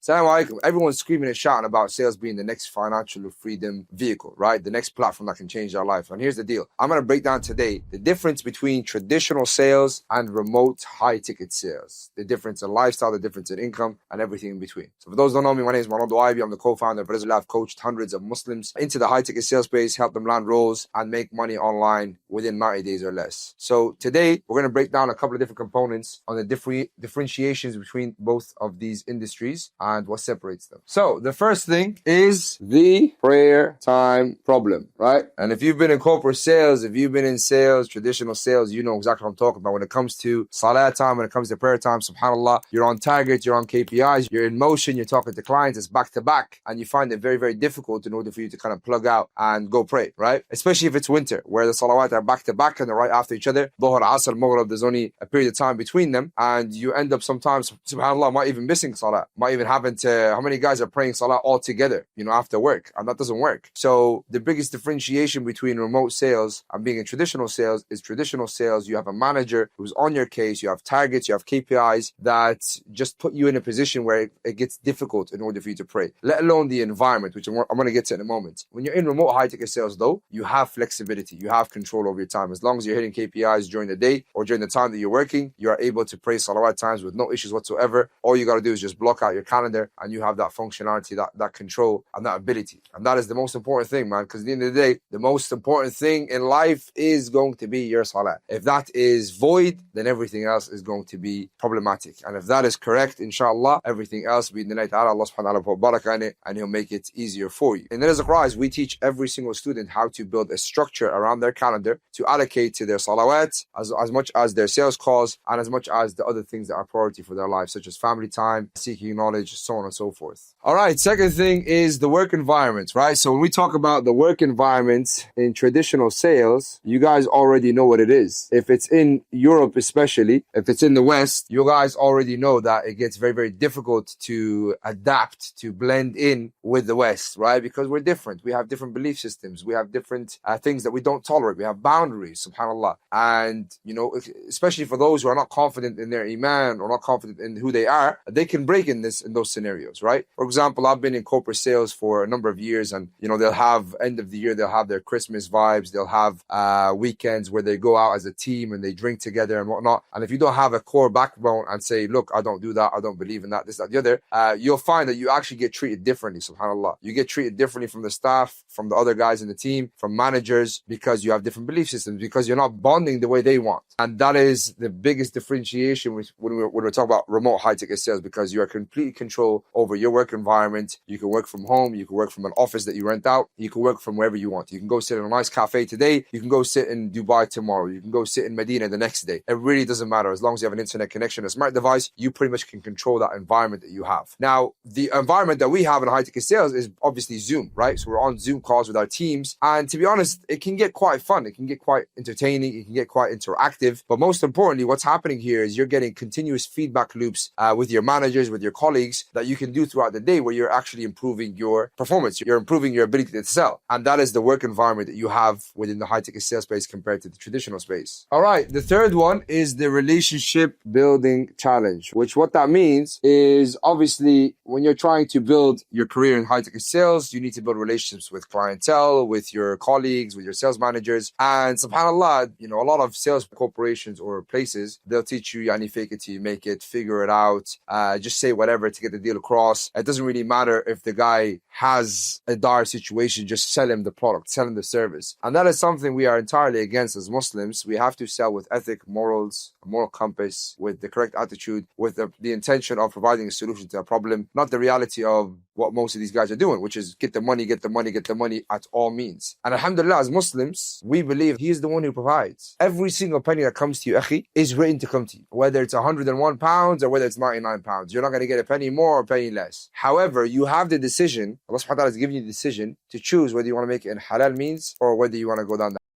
Assalamu alaikum. Everyone's screaming and shouting about sales being the next financial freedom vehicle, right? The next platform that can change our life. And here's the deal. I'm going to break down today the difference between traditional sales and remote high-ticket sales. The difference in lifestyle, the difference in income, and everything in between. So for those who don't know me, my name is Marwan Duibi. I'm the co-founder of Rizal. I've coached hundreds of Muslims into the high-ticket sales space, helped them land roles, and make money online within 90 days or less. So today, we're going to break down a couple of different components on the differentiations between both of these industries and what separates them. So the first thing is the prayer time problem, right? And if you've been in corporate sales, if you've been in sales, traditional sales, you know exactly what I'm talking about. When it comes to salah time, when it comes to prayer time, subhanAllah, you're on target, you're on KPIs, you're in motion, you're talking to clients, it's back to back, and you find it very, very difficult in order for you to kind of plug out and go pray, right? Especially if it's winter, where the salawat are back to back and they're right after each other. Dhuhr, Asr, Maghrib, there's only a period of time between them, and you end up sometimes, subhanAllah, might even missing salah, might even having to, how many guys are praying salah all together, after work, and that doesn't work. So the biggest differentiation between remote sales and being in traditional sales is traditional sales, you have a manager who's on your case, you have targets, you have KPIs that just put you in a position where it gets difficult in order for you to pray, let alone the environment, which I'm going to get to in a moment. When you're in remote high-ticket sales though, you have flexibility, you have control over your time. As long as you're hitting KPIs during the day or during the time that you're working, you are able to pray salawat times with no issues whatsoever. All you got to do is just block out your calendar and you have that functionality, that control and that ability. And that is the most important thing, man, because at the end of the day, the most important thing in life is going to be your salah. If that is void, then everything else is going to be problematic. And if that is correct, inshallah, everything else, bi'idhnillahi ta'ala, Allah subhanahu wa ta'ala will put barakah in it and He'll make it easier for you. In the Rizq Rise, we teach every single student how to build a structure around their calendar to allocate to their salawat as much as their sales calls and as much as the other things that are priority for their life, such as family time, seeking knowledge, so on and so forth. All right, second thing is the work environment, right? So when we talk about the work environment in traditional sales, you guys already know what it is. If it's in Europe especially, if it's in the West, you guys already know that it gets very, very difficult to adapt, to blend in with the West, right? Because we're different. We have different belief systems. We have different things that we don't tolerate. We have boundaries, subhanAllah. And, especially for those who are not confident in their iman or not confident in who they are, they can break in those scenarios, right? For example, I've been in corporate sales for a number of years and, they'll have end of the year, they'll have their Christmas vibes. They'll have weekends where they go out as a team and they drink together and whatnot. And if you don't have a core backbone and say, look, I don't do that, I don't believe in that, this, that, the other, you'll find that you actually get treated differently, subhanAllah. You get treated differently from the staff, from the other guys in the team, from managers, because you have different belief systems, because you're not bonding the way they want. And that is the biggest differentiation when we're talking about remote high-ticket sales, because you are completely control over your work environment. You can work from home, you can work from an office that you rent out, you can work from wherever you want. You can go sit in a nice cafe today, you can go sit in Dubai tomorrow, you can go sit in Medina the next day. It really doesn't matter. As long as you have an internet connection, a smart device, you pretty much can control that environment that you have. Now, the environment that we have in high-ticket sales is obviously Zoom, right? So we're on Zoom calls with our teams. And to be honest, it can get quite fun. It can get quite entertaining. It can get quite interactive. But most importantly, what's happening here is you're getting continuous feedback loops with your managers, with your colleagues that you can do throughout the day where you're actually improving your performance. You're improving your ability to sell. And that is the work environment that you have within the high-ticket sales space compared to the traditional space. All right. The third one is the relationship building challenge, which what that means is obviously when you're trying to build your career in high-ticket sales, you need to build relationships with clientele, with your colleagues, with your sales managers. And subhanAllah, a lot of sales corporations or places, they'll teach you, yani fake it till you make it, figure it out, just say whatever to get the deal across. It doesn't really matter if the guy has a dire situation, just sell him the product, sell him the service. And that is something we are entirely against as Muslims. We have to sell with ethic, morals, a moral compass, with the correct attitude, with the intention of providing a solution to a problem, not the reality of what most of these guys are doing, which is get the money, get the money, get the money at all means. And alhamdulillah, as Muslims, we believe He is the one who provides. Every single penny that comes to you, akhi, is written to come to you. Whether it's £101 or whether it's £99, you're not going to get a penny more or a penny less. However, you have the decision, Allah subhanahu wa ta'ala has given you the decision to choose whether you want to make it in halal means or whether you want to go down the